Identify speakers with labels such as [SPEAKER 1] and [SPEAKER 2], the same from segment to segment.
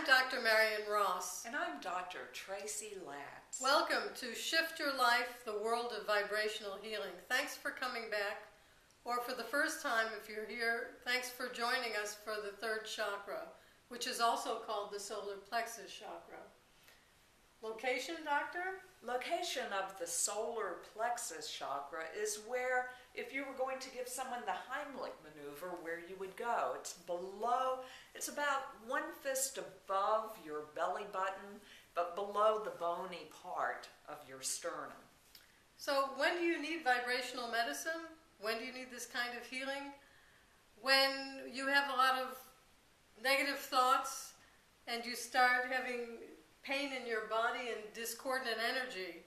[SPEAKER 1] Dr. Marion Ross.
[SPEAKER 2] And I'm Dr. Tracy Latz.
[SPEAKER 1] Welcome to Shift Your Life, the world of vibrational healing. Thanks for coming back, or for the first time if you're here, thanks for joining us for the third chakra, which is also called the solar plexus chakra. Location, Doctor?
[SPEAKER 2] Location of the solar plexus chakra is where, if you were going to give someone the Heimlich maneuver, where you would go. It's below, it's about 1 fist above your belly button, but below the bony part of your sternum.
[SPEAKER 1] So when do you need vibrational medicine? When do you need this kind of healing? When you have a lot of negative thoughts and you start having pain in your body and discordant energy,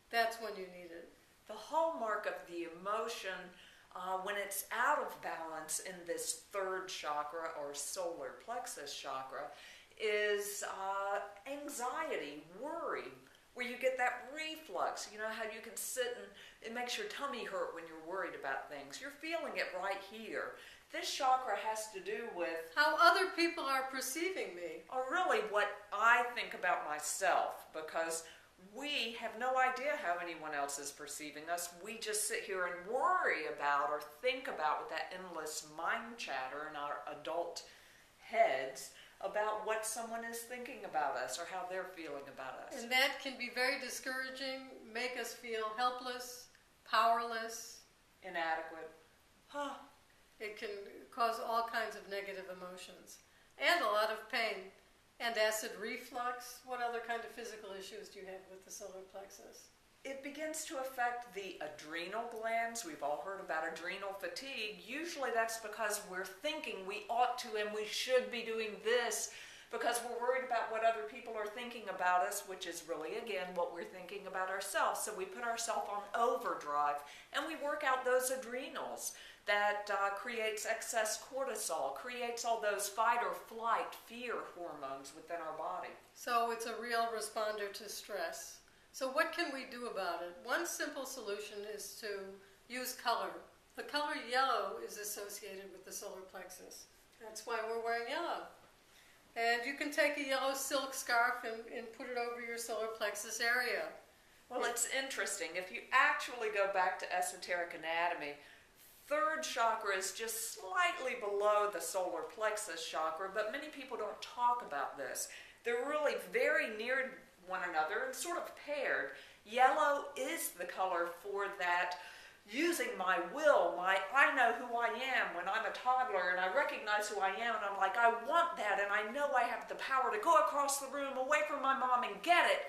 [SPEAKER 1] that's when you need it.
[SPEAKER 2] The hallmark of the emotion, when it's out of balance in this third chakra or solar plexus chakra, is anxiety, worry, where you get that reflux. You know how you can sit and it makes your tummy hurt when you're worried about things. You're feeling it right here. This chakra has to do with
[SPEAKER 1] how other people are perceiving me.
[SPEAKER 2] Or really what I think about myself, because we have no idea how anyone else is perceiving us. We just sit here and worry about or think about with that endless mind chatter in our adult heads about what someone is thinking about us or how they're feeling about us.
[SPEAKER 1] And that can be very discouraging, make us feel helpless, powerless,
[SPEAKER 2] inadequate.
[SPEAKER 1] It can cause all kinds of negative emotions and a lot of pain and acid reflux. What other kind of physical issues do you have with the solar plexus?
[SPEAKER 2] It begins to affect the adrenal glands. We've all heard about adrenal fatigue. Usually that's because we're thinking we ought to and we should be doing this because we're worried about what other people are thinking about us, which is really, again, what we're thinking about ourselves. So we put ourselves on overdrive and we work out those adrenals. That creates excess cortisol, creates all those fight or flight, fear hormones within our body.
[SPEAKER 1] So it's a real responder to stress. So what can we do about it? One simple solution is to use color. The color yellow is associated with the solar plexus. That's why we're wearing yellow. And you can take a yellow silk scarf and put it over your solar plexus area.
[SPEAKER 2] Well, it's interesting. If you actually go back to esoteric anatomy, third chakra is just slightly below the solar plexus chakra, but many people don't talk about this. They're really very near one another and sort of paired. Yellow is the color for that, using my will, I know who I am when I'm a toddler and I recognize who I am and I'm like, I want that and I know I have the power to go across the room away from my mom and get it.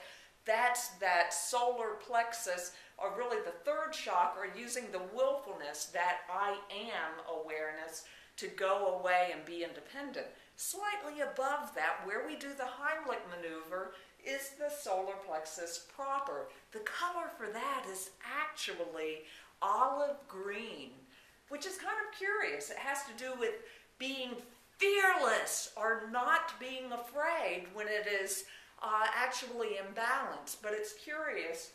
[SPEAKER 2] That's that solar plexus, or really the third chakra, using the willfulness, that I am awareness, to go away and be independent. Slightly above that, where we do the Heimlich maneuver, is the solar plexus proper. The color for that is actually olive green, which is kind of curious. It has to do with being fearless or not being afraid when it is actually imbalanced. But it's curious.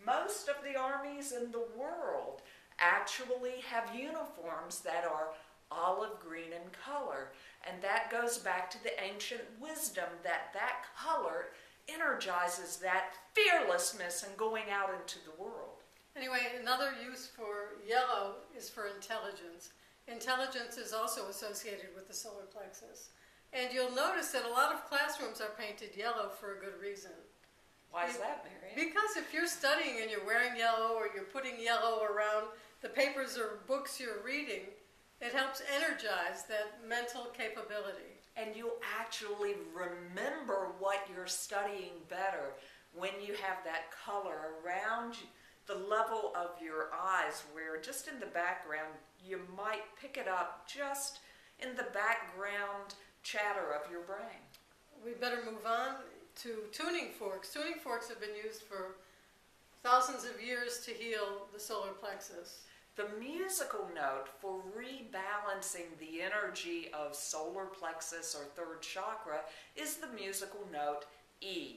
[SPEAKER 2] Most of the armies in the world actually have uniforms that are olive green in color. And that goes back to the ancient wisdom that that color energizes that fearlessness and going out into the world.
[SPEAKER 1] Anyway, another use for yellow is for intelligence. Intelligence is also associated with the solar plexus. And you'll notice that a lot of classrooms are painted yellow for a good reason.
[SPEAKER 2] Why is that, Marion?
[SPEAKER 1] Because if you're studying and you're wearing yellow or you're putting yellow around the papers or books you're reading, it helps energize that mental capability.
[SPEAKER 2] And you'll actually remember what you're studying better when you have that color around the level of your eyes, where just in the background you might pick it up just in the background chatter of your brain.
[SPEAKER 1] We better move on to tuning forks. Tuning forks have been used for thousands of years to heal the solar plexus.
[SPEAKER 2] The musical note for rebalancing the energy of solar plexus or third chakra is the musical note E.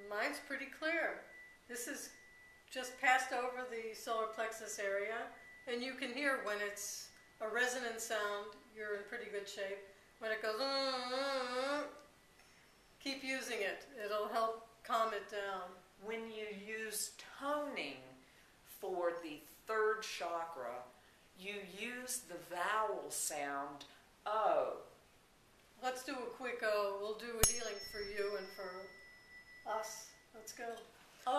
[SPEAKER 1] Mine's pretty clear. This is just passed over the solar plexus area, and you can hear when it's a resonant sound, you're in pretty good shape. When it goes, keep using it. It'll help calm it down.
[SPEAKER 2] When you use toning for the third chakra, you use the vowel sound O.
[SPEAKER 1] Let's do a quick O. We'll do a healing for you and for us. Let's go.
[SPEAKER 2] O.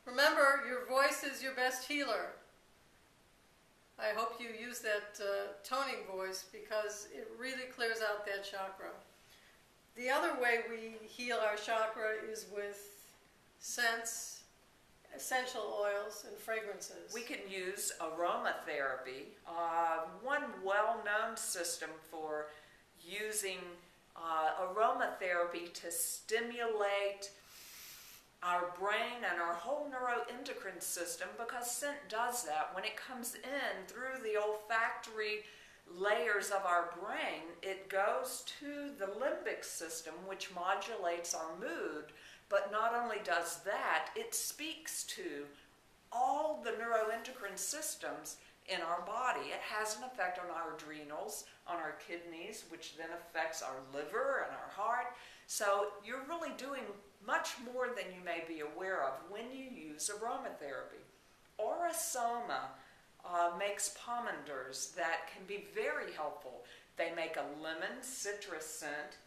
[SPEAKER 1] Remember, your voice is your best healer. I hope you use that toning voice because it really clears out that chakra. The other way we heal our chakra is with scents, essential oils, and fragrances.
[SPEAKER 2] We can use aromatherapy. One well-known system for using aromatherapy to stimulate our brain and our whole neuroendocrine system, because scent does that. When it comes in through the olfactory layers of our brain, it goes to the limbic system, which modulates our mood. But not only does that, it speaks to all the neuroendocrine systems in our body. It has an effect on our adrenals, on our kidneys, which then affects our liver and our heart. So you're really doing much more than you may be aware of when you use aromatherapy. Aurosoma makes pomanders that can be very helpful. They make a lemon citrus scent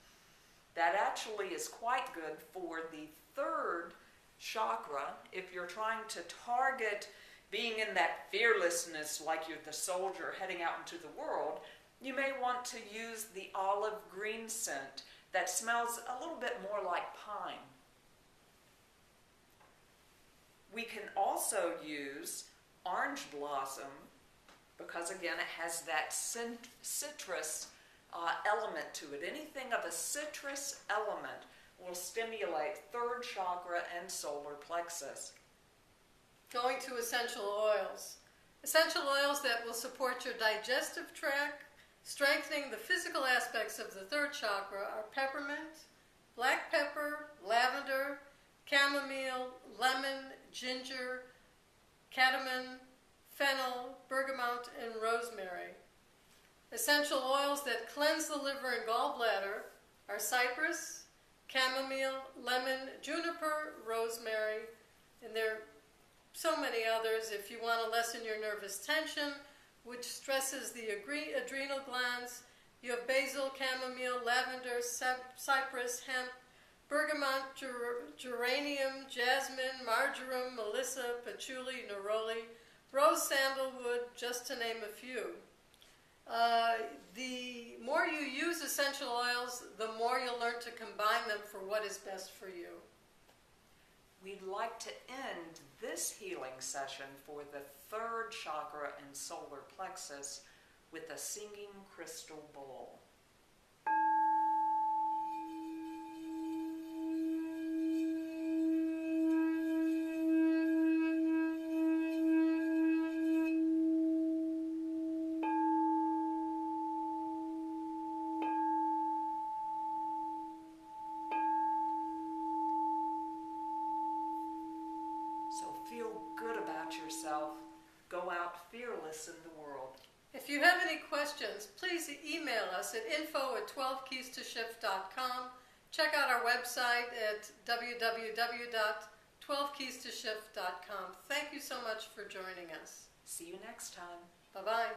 [SPEAKER 2] that actually is quite good for the third chakra. If you're trying to target being in that fearlessness like you're the soldier heading out into the world, you may want to use the olive green scent that smells a little bit more like pine. We can also use orange blossom because, again, it has that citrus element to it. Anything of a citrus element will stimulate third chakra and solar plexus.
[SPEAKER 1] Going to essential oils. Essential oils that will support your digestive tract, strengthening the physical aspects of the third chakra are peppermint, black pepper, lavender, chamomile, lemon, ginger, cadmium, fennel, bergamot, and rosemary. Essential oils that cleanse the liver and gallbladder are cypress, chamomile, lemon, juniper, rosemary, and there are so many others. If you want to lessen your nervous tension, which stresses the adrenal glands, you have basil, chamomile, lavender, cypress, hemp, bergamot, geranium, jasmine, marjoram, melissa, patchouli, neroli, rose, sandalwood, just to name a few. The more you use essential oils, the more you'll learn to combine them for what is best for you.
[SPEAKER 2] We'd like to end this healing session for the third chakra and solar plexus with a singing crystal bowl. Yourself. Go out fearless in the world.
[SPEAKER 1] If you have any questions, please email us at info@12keystoshift.com. Check out our website at www.12keystoshift.com. Thank you so much for joining us.
[SPEAKER 2] See you next time.
[SPEAKER 1] Bye-bye.